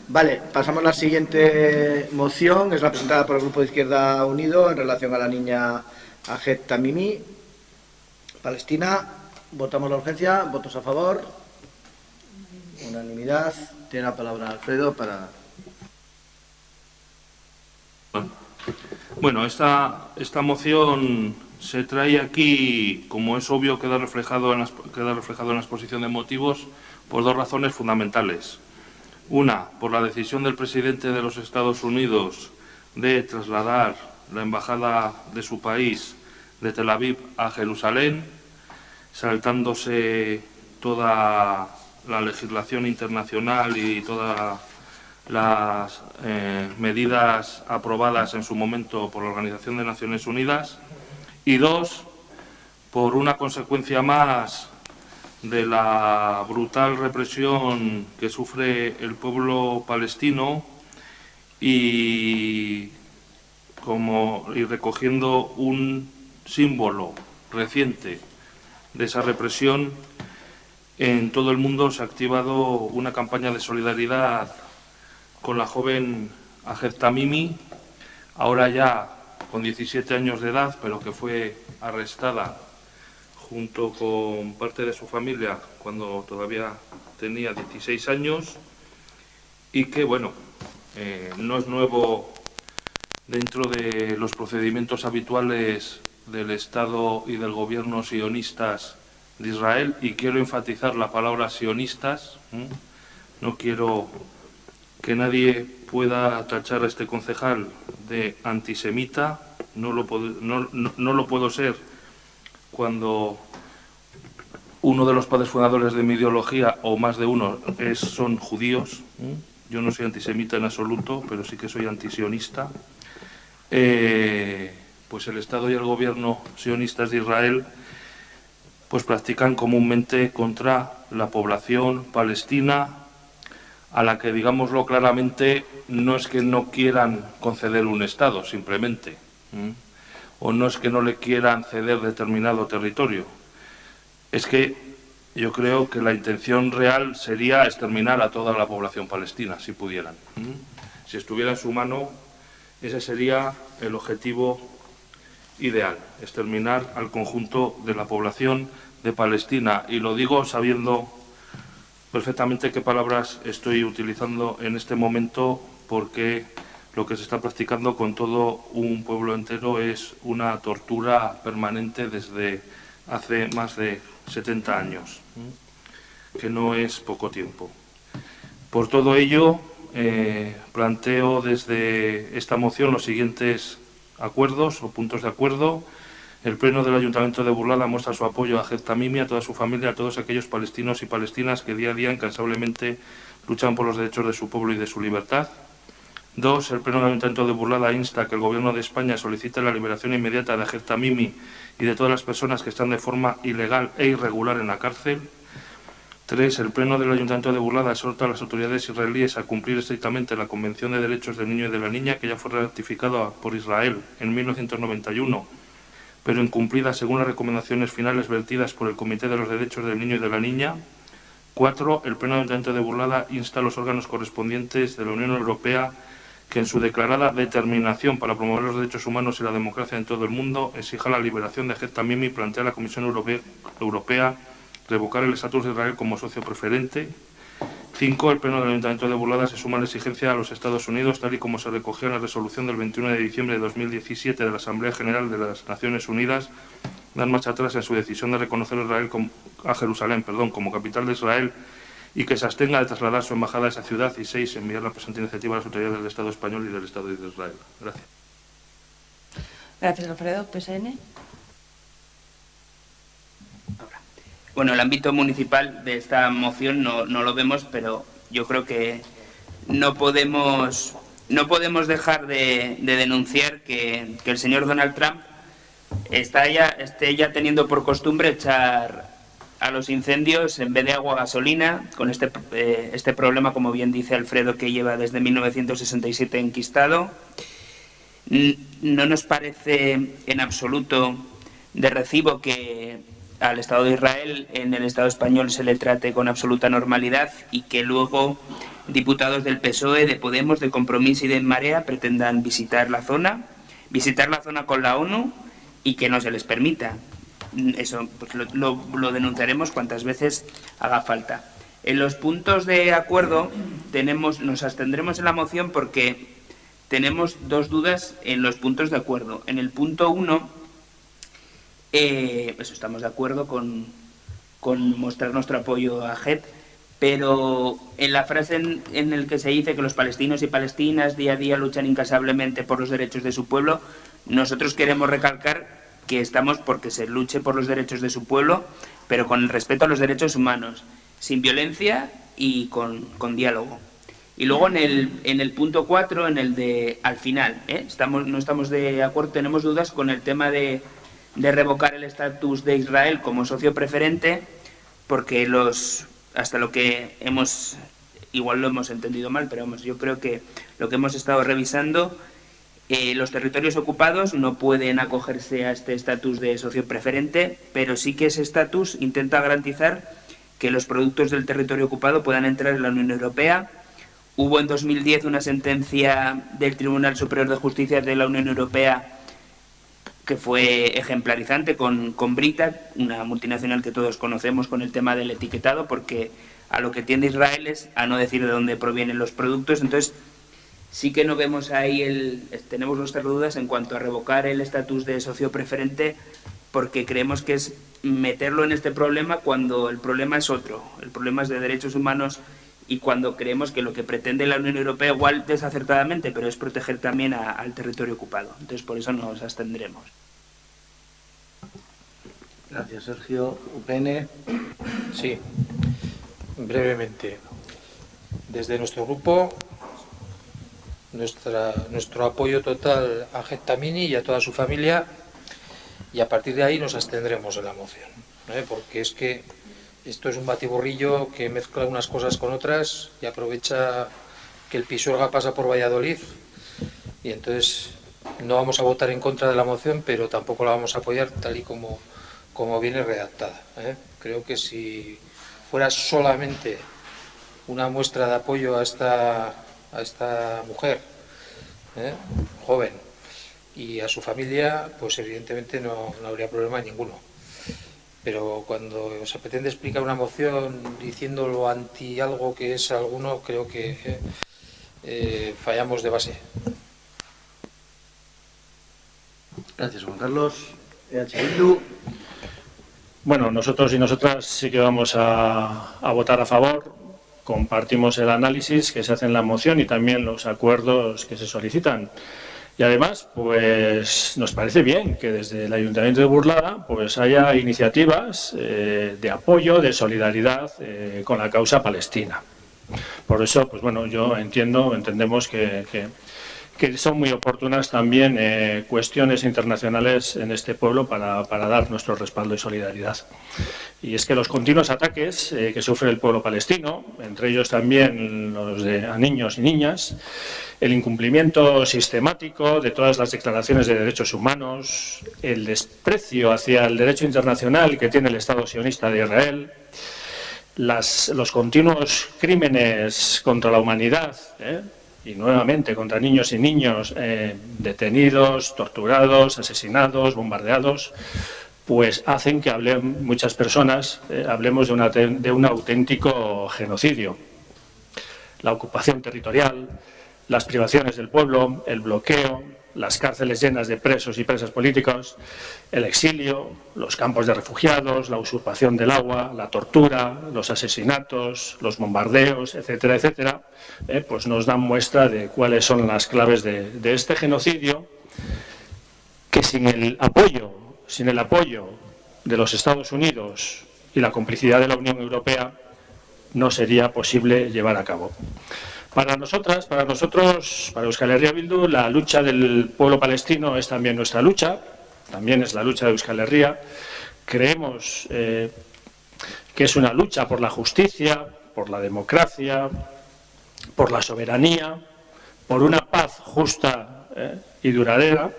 Vale, pasamos a la siguiente moción. Es la presentada por el Grupo de Izquierda Unido en relación a la niña Ahed Tamimi, Palestina. Votamos la urgencia. ¿Votos a favor? Unanimidad. Tiene la palabra Alfredo para... Bueno, esta moción se trae aquí, como es obvio, queda reflejado en la exposición de motivos, por dos razones fundamentales. Una, por la decisión del presidente de los Estados Unidos de trasladar la embajada de su país de Tel Aviv a Jerusalén, saltándose toda la legislación internacional y todas las medidas aprobadas en su momento por la Organización de Naciones Unidas. Y dos, por una consecuencia más de la brutal represión que sufre el pueblo palestino y recogiendo un símbolo reciente de esa represión, en todo el mundo se ha activado una campaña de solidaridad con la joven Ahed Tamimi, ahora ya con 17 años de edad, pero que fue arrestada junto con parte de su familia cuando todavía tenía 16 años y que, bueno, no es nuevo dentro de los procedimientos habituales del Estado y del gobierno sionistas de Israel, y quiero enfatizar la palabra sionistas. No quiero que nadie pueda tachar a este concejal de antisemita, no lo puedo ser cuando uno de los padres fundadores de mi ideología, o más de uno, son judíos. Yo no soy antisemita en absoluto, pero sí que soy antisionista. Pues el Estado y el gobierno sionistas de Israel pues practican comúnmente contra la población palestina, a la que, digámoslo claramente, no es que no quieran conceder un Estado, simplemente, o no es que no le quieran ceder determinado territorio. Es que yo creo que la intención real sería exterminar a toda la población palestina, si pudieran. Si estuviera en su mano, ese sería el objetivo ideal, exterminar al conjunto de la población de Palestina. Y lo digo sabiendo perfectamente qué palabras estoy utilizando en este momento, porque lo que se está practicando con todo un pueblo entero es una tortura permanente desde hace más de 70 años, que no es poco tiempo. Por todo ello, planteo desde esta moción los siguientes acuerdos o puntos de acuerdo. El Pleno del Ayuntamiento de Burlada muestra su apoyo a Ahed Tamimi, a toda su familia, a todos aquellos palestinos y palestinas que día a día incansablemente luchan por los derechos de su pueblo y de su libertad. 2. El Pleno del Ayuntamiento de Burlada insta a que el Gobierno de España solicite la liberación inmediata de Ahed Tamimi y de todas las personas que están de forma ilegal e irregular en la cárcel. 3. El Pleno del Ayuntamiento de Burlada exhorta a las autoridades israelíes a cumplir estrictamente la Convención de Derechos del Niño y de la Niña, que ya fue ratificada por Israel en 1991, pero incumplida según las recomendaciones finales vertidas por el Comité de los Derechos del Niño y de la Niña. 4. El Pleno del Ayuntamiento de Burlada insta a los órganos correspondientes de la Unión Europea que, en su declarada determinación para promover los derechos humanos y la democracia en todo el mundo, exija la liberación de Ahed Tamimi y plantea a la Comisión Europea revocar el estatus de Israel como socio preferente. 5. El Pleno del Ayuntamiento de Burlada se suma a la exigencia a los Estados Unidos, tal y como se recogió en la resolución del 21 de diciembre de 2017 de la Asamblea General de las Naciones Unidas, dar marcha atrás en su decisión de reconocer a Jerusalén como capital de Israel, y que se abstenga de trasladar su embajada a esa ciudad. Y 6. Enviar la presente iniciativa a las autoridades del Estado español y del Estado de Israel. Gracias. Gracias, Alfredo. PSN. Bueno, el ámbito municipal de esta moción no lo vemos, pero yo creo que no podemos dejar de denunciar que el señor Donald Trump esté ya teniendo por costumbre echar a los incendios, en vez de agua, gasolina, con este problema, como bien dice Alfredo, que lleva desde 1967 enquistado. No nos parece en absoluto de recibo que al Estado de Israel en el Estado español se le trate con absoluta normalidad y que luego diputados del PSOE, de Podemos, de Compromís y de En Marea pretendan visitar la zona con la ONU y que no se les permita. Eso pues lo denunciaremos cuantas veces haga falta. En los puntos de acuerdo nos abstendremos en la moción porque tenemos dos dudas en los puntos de acuerdo. En el punto 1, pues estamos de acuerdo con mostrar nuestro apoyo a AGET, pero en la frase en el que se dice que los palestinos y palestinas día a día luchan incansablemente por los derechos de su pueblo, nosotros queremos recalcar que estamos porque se luche por los derechos de su pueblo, pero con el respeto a los derechos humanos, sin violencia y con diálogo. Y luego en el punto 4, en el de al final, no estamos de acuerdo, tenemos dudas con el tema de revocar el estatus de Israel como socio preferente, porque hasta lo que igual lo hemos entendido mal, pero vamos, yo creo que lo que hemos estado revisando, los territorios ocupados no pueden acogerse a este estatus de socio preferente, pero sí que ese estatus intenta garantizar que los productos del territorio ocupado puedan entrar en la Unión Europea. Hubo en 2010 una sentencia del Tribunal Superior de Justicia de la Unión Europea que fue ejemplarizante con Brita, una multinacional que todos conocemos, con el tema del etiquetado, porque a lo que tiende Israel es a no decir de dónde provienen los productos. Entonces sí que no vemos ahí tenemos nuestras dudas en cuanto a revocar el estatus de socio preferente, porque creemos que es meterlo en este problema cuando el problema es otro, el problema es de derechos humanos, y cuando creemos que lo que pretende la Unión Europea, igual desacertadamente, pero es proteger también al territorio ocupado. Entonces por eso nos abstendremos. Gracias, Sergio. UPN. Sí, brevemente. Desde nuestro grupo, nuestro apoyo total a Ahed Tamimi y a toda su familia, y a partir de ahí nos abstendremos en la moción, porque es que esto es un batiburrillo que mezcla unas cosas con otras y aprovecha que el Pisuerga pasa por Valladolid, y entonces no vamos a votar en contra de la moción, pero tampoco la vamos a apoyar tal y como viene redactada. Creo que si fuera solamente una muestra de apoyo a esta mujer joven y a su familia, pues evidentemente no habría problema ninguno. Pero cuando se pretende explicar una moción diciéndolo anti algo que es alguno, creo que fallamos de base. Gracias, Juan Carlos. Bildu. Bueno, nosotros y nosotras sí que vamos a votar a favor. Compartimos el análisis que se hace en la moción y también los acuerdos que se solicitan. Y además, pues nos parece bien que desde el Ayuntamiento de Burlada pues haya iniciativas de apoyo, de solidaridad con la causa palestina. Por eso, pues bueno, entendemos que son muy oportunas también cuestiones internacionales en este pueblo para dar nuestro respaldo y solidaridad. Y es que los continuos ataques que sufre el pueblo palestino, entre ellos también los a niños y niñas, el incumplimiento sistemático de todas las declaraciones de derechos humanos, el desprecio hacia el derecho internacional que tiene el Estado sionista de Israel, los continuos crímenes contra la humanidad, y nuevamente contra niños y niños detenidos, torturados, asesinados, bombardeados, pues hacen que muchas personas hablemos de un auténtico genocidio. La ocupación territorial, las privaciones del pueblo, el bloqueo, las cárceles llenas de presos y presas políticos, el exilio, los campos de refugiados, la usurpación del agua, la tortura, los asesinatos, los bombardeos, etcétera, etcétera, pues nos dan muestra de cuáles son las claves de este genocidio, que sin el apoyo de los Estados Unidos y la complicidad de la Unión Europea no sería posible llevar a cabo. Para nosotros, para Euskal Herria Bildu, la lucha del pueblo palestino es también nuestra lucha, también es la lucha de Euskal Herria. Creemos que es una lucha por la justicia, por la democracia, por la soberanía, por una paz justa y duradera,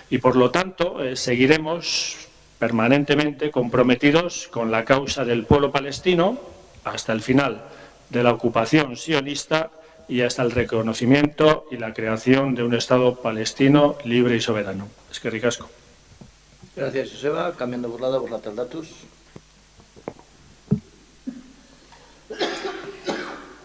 y por lo tanto seguiremos permanentemente comprometidos con la causa del pueblo palestino hasta el final, de la ocupación sionista y hasta el reconocimiento y la creación de un Estado palestino libre y soberano. Eskerrik asko. Gracias, Joseba. Cambiando por lado, por la Taldatus.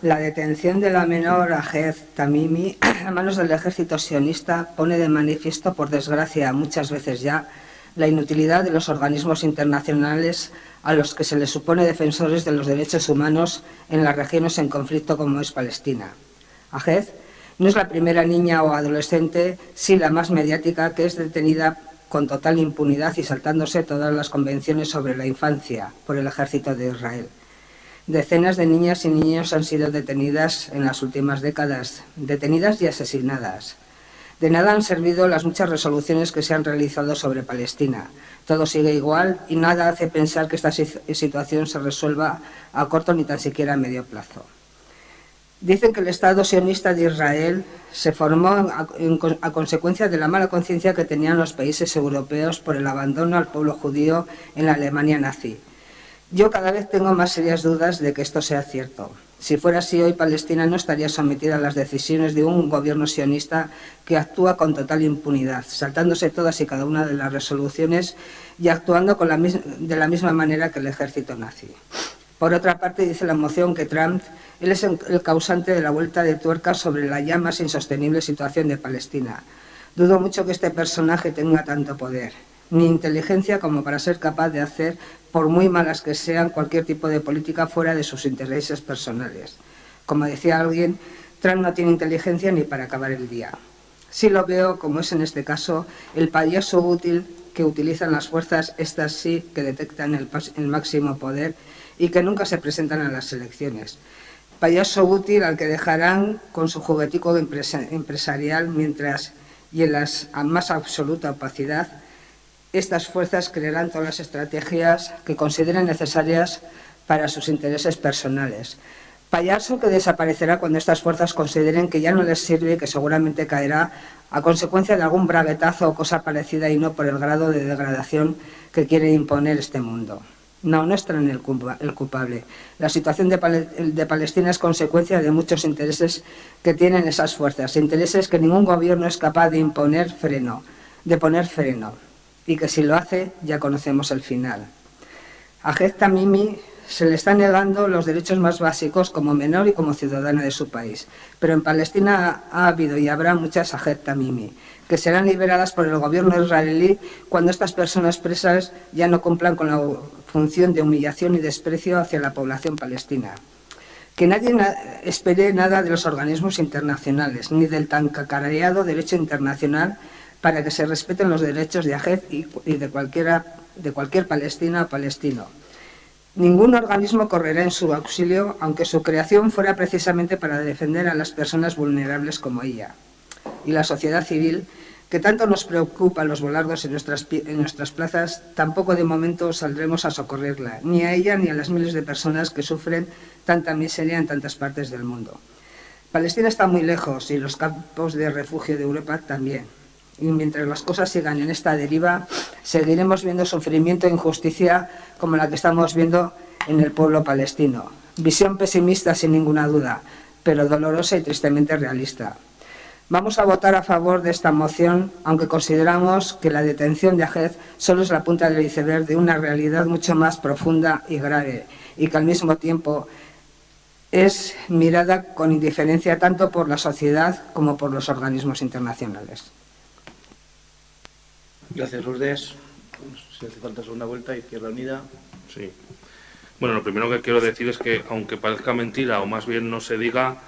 La detención de la menor Ahed Tamimi a manos del ejército sionista pone de manifiesto, por desgracia, muchas veces ya, la inutilidad de los organismos internacionales a los que se les supone defensores de los derechos humanos en las regiones en conflicto como es Palestina. Ahed no es la primera niña o adolescente, sí la más mediática, que es detenida con total impunidad y saltándose todas las convenciones sobre la infancia por el ejército de Israel. Decenas de niñas y niños han sido detenidas en las últimas décadas, detenidas y asesinadas. De nada han servido las muchas resoluciones que se han realizado sobre Palestina. Todo sigue igual y nada hace pensar que esta situación se resuelva a corto ni tan siquiera a medio plazo. Dicen que el Estado sionista de Israel se formó a consecuencia de la mala conciencia que tenían los países europeos por el abandono al pueblo judío en la Alemania nazi. Yo cada vez tengo más serias dudas de que esto sea cierto. Si fuera así, hoy Palestina no estaría sometida a las decisiones de un gobierno sionista que actúa con total impunidad, saltándose todas y cada una de las resoluciones y actuando de la misma manera que el ejército nazi. Por otra parte, dice la moción que Trump él es el causante de la vuelta de tuerca sobre la ya más insostenible situación de Palestina. Dudo mucho que este personaje tenga tanto poder, ni inteligencia como para ser capaz de hacer, por muy malas que sean, cualquier tipo de política fuera de sus intereses personales. Como decía alguien, Trump no tiene inteligencia ni para acabar el día. Sí lo veo, como es en este caso, el payaso útil que utilizan las fuerzas, estas sí, que detectan el máximo poder y que nunca se presentan a las elecciones. Payaso útil al que dejarán con su juguetico empresarial mientras, y en la más absoluta opacidad, estas fuerzas crearán todas las estrategias que consideren necesarias para sus intereses personales. Payaso que desaparecerá cuando estas fuerzas consideren que ya no les sirve y que seguramente caerá a consecuencia de algún braguetazo o cosa parecida y no por el grado de degradación que quiere imponer este mundo. No es Trump el culpable. La situación de Palestina es consecuencia de muchos intereses que tienen esas fuerzas, intereses que ningún gobierno es capaz de poner freno. Y que si lo hace, ya conocemos el final. A Ahed Tamimi se le están negando los derechos más básicos como menor y como ciudadana de su país. Pero en Palestina ha habido y habrá muchas Ahed Tamimi, que serán liberadas por el gobierno israelí cuando estas personas presas ya no cumplan con la función de humillación y desprecio hacia la población palestina. Que nadie espere nada de los organismos internacionales, ni del tan cacareado derecho internacional, para que se respeten los derechos de Ahed y de cualquier palestina o palestino. Ningún organismo correrá en su auxilio, aunque su creación fuera precisamente para defender a las personas vulnerables como ella. Y la sociedad civil, que tanto nos preocupa los volardos en nuestras plazas, tampoco de momento saldremos a socorrerla, ni a ella ni a las miles de personas que sufren tanta miseria en tantas partes del mundo. Palestina está muy lejos y los campos de refugio de Europa también. Y mientras las cosas sigan en esta deriva, seguiremos viendo sufrimiento e injusticia como la que estamos viendo en el pueblo palestino. Visión pesimista sin ninguna duda, pero dolorosa y tristemente realista. Vamos a votar a favor de esta moción, aunque consideramos que la detención de Ahed solo es la punta del iceberg de una realidad mucho más profunda y grave, y que al mismo tiempo es mirada con indiferencia tanto por la sociedad como por los organismos internacionales. Gracias, Lourdes. Si hace falta segunda vuelta, Izquierda Unida. Sí. Bueno, lo primero que quiero decir es que, aunque parezca mentira, o más bien no se diga,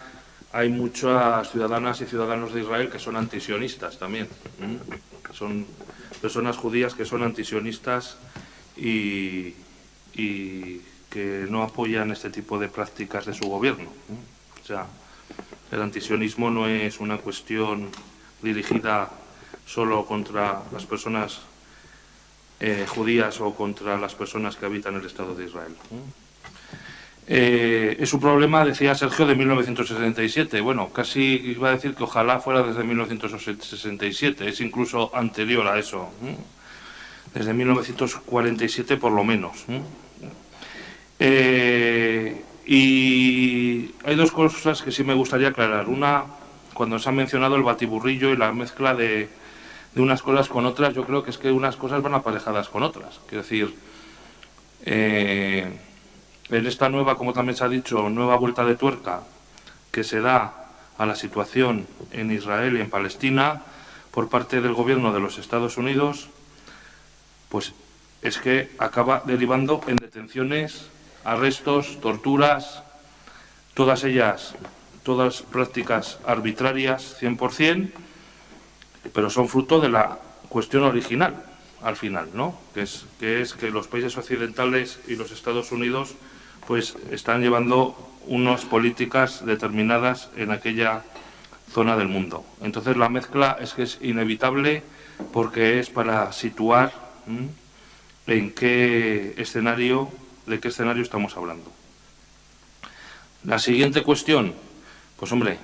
hay muchas ciudadanas y ciudadanos de Israel que son antisionistas también. Son personas judías que son antisionistas y que no apoyan este tipo de prácticas de su gobierno. O sea, el antisionismo no es una cuestión dirigida solo contra las personas judías o contra las personas que habitan el Estado de Israel. Es un problema, decía Sergio, de 1967. Bueno, casi iba a decir que ojalá fuera desde 1967, es incluso anterior a eso, desde 1947 por lo menos. Y hay dos cosas que sí me gustaría aclarar. Una, cuando se ha mencionado el batiburrillo y la mezcla de unas cosas con otras, yo creo que es que unas cosas van aparejadas con otras. Quiero decir, en esta nueva, como también se ha dicho, nueva vuelta de tuerca que se da a la situación en Israel y en Palestina por parte del gobierno de los Estados Unidos, pues es que acaba derivando en detenciones, arrestos, torturas, todas ellas, todas prácticas arbitrarias 100%, pero son fruto de la cuestión original, al final, ¿no? Que es que los países occidentales y los Estados Unidos pues están llevando unas políticas determinadas en aquella zona del mundo. Entonces la mezcla es que es inevitable porque es para situar en qué escenario, de qué escenario estamos hablando. La siguiente cuestión, pues hombre,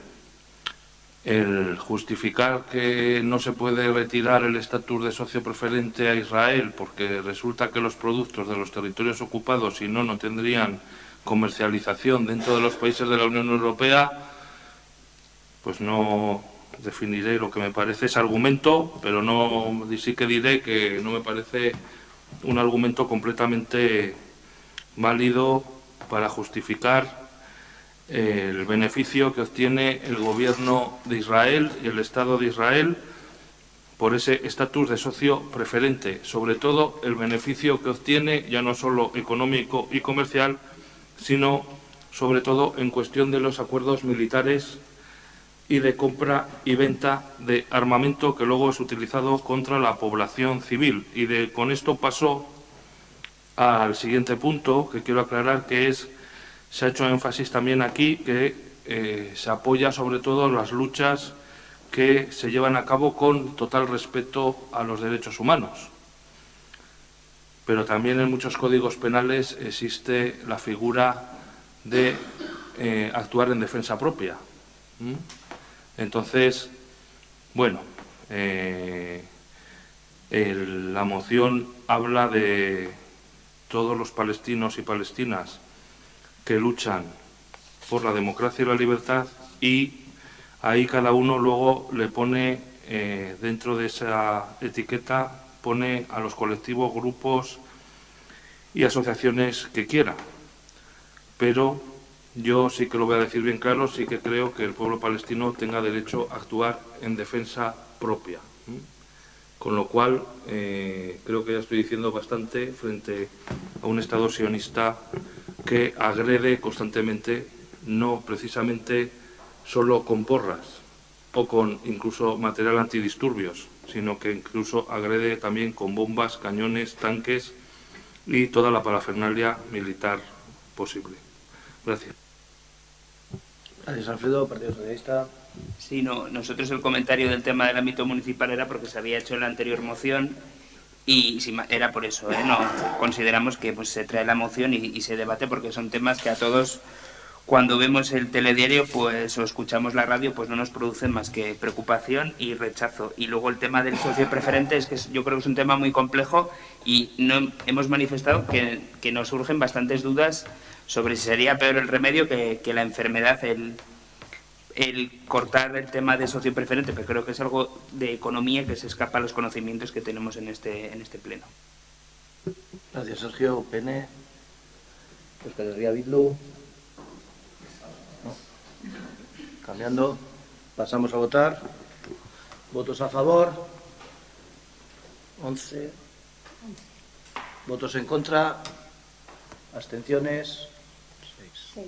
el justificar que no se puede retirar el estatus de socio preferente a Israel porque resulta que los productos de los territorios ocupados, si no, no tendrían comercialización dentro de los países de la Unión Europea, pues no definiré lo que me parece ese argumento, pero no sí que diré que no me parece un argumento completamente válido para justificar el beneficio que obtiene el gobierno de Israel y el Estado de Israel por ese estatus de socio preferente, sobre todo el beneficio que obtiene ya no solo económico y comercial, sino sobre todo en cuestión de los acuerdos militares y de compra y venta de armamento que luego es utilizado contra la población civil. Y con esto paso al siguiente punto que quiero aclarar, que es, se ha hecho énfasis también aquí, que se apoya sobre todo las luchas que se llevan a cabo con total respeto a los derechos humanos. Pero también en muchos códigos penales existe la figura de actuar en defensa propia. Entonces, bueno, la moción habla de todos los palestinos y palestinas que luchan por la democracia y la libertad, y ahí cada uno luego le pone, dentro de esa etiqueta, pone a los colectivos, grupos y asociaciones que quiera. Pero yo sí que lo voy a decir bien claro, sí que creo que el pueblo palestino tenga derecho a actuar en defensa propia. Con lo cual, creo que ya estoy diciendo bastante frente a un Estado sionista que agrede constantemente, no precisamente solo con porras o con incluso material antidisturbios, sino que incluso agrede también con bombas, cañones, tanques y toda la parafernalia militar posible. Gracias. Gracias, Alfredo. Partido Socialista. Sí, no, nosotros el comentario del tema del ámbito municipal era porque se había hecho en la anterior moción y era por eso. No, consideramos que pues, se trae la moción y se debate porque son temas que a todos, cuando vemos el telediario pues o escuchamos la radio, pues no nos producen más que preocupación y rechazo. Y luego el tema del socio preferente es que yo creo que es un tema muy complejo y no hemos manifestado que nos surgen bastantes dudas sobre si sería peor el remedio que la enfermedad, el cortar el tema de socio preferente, pero creo que es algo de economía que se escapa a los conocimientos que tenemos en este pleno. Gracias, Sergio. Pene. Euskal Herria Bildu. No. Cambiando. Pasamos a votar. Votos a favor. 11. Votos en contra. Abstenciones. 6.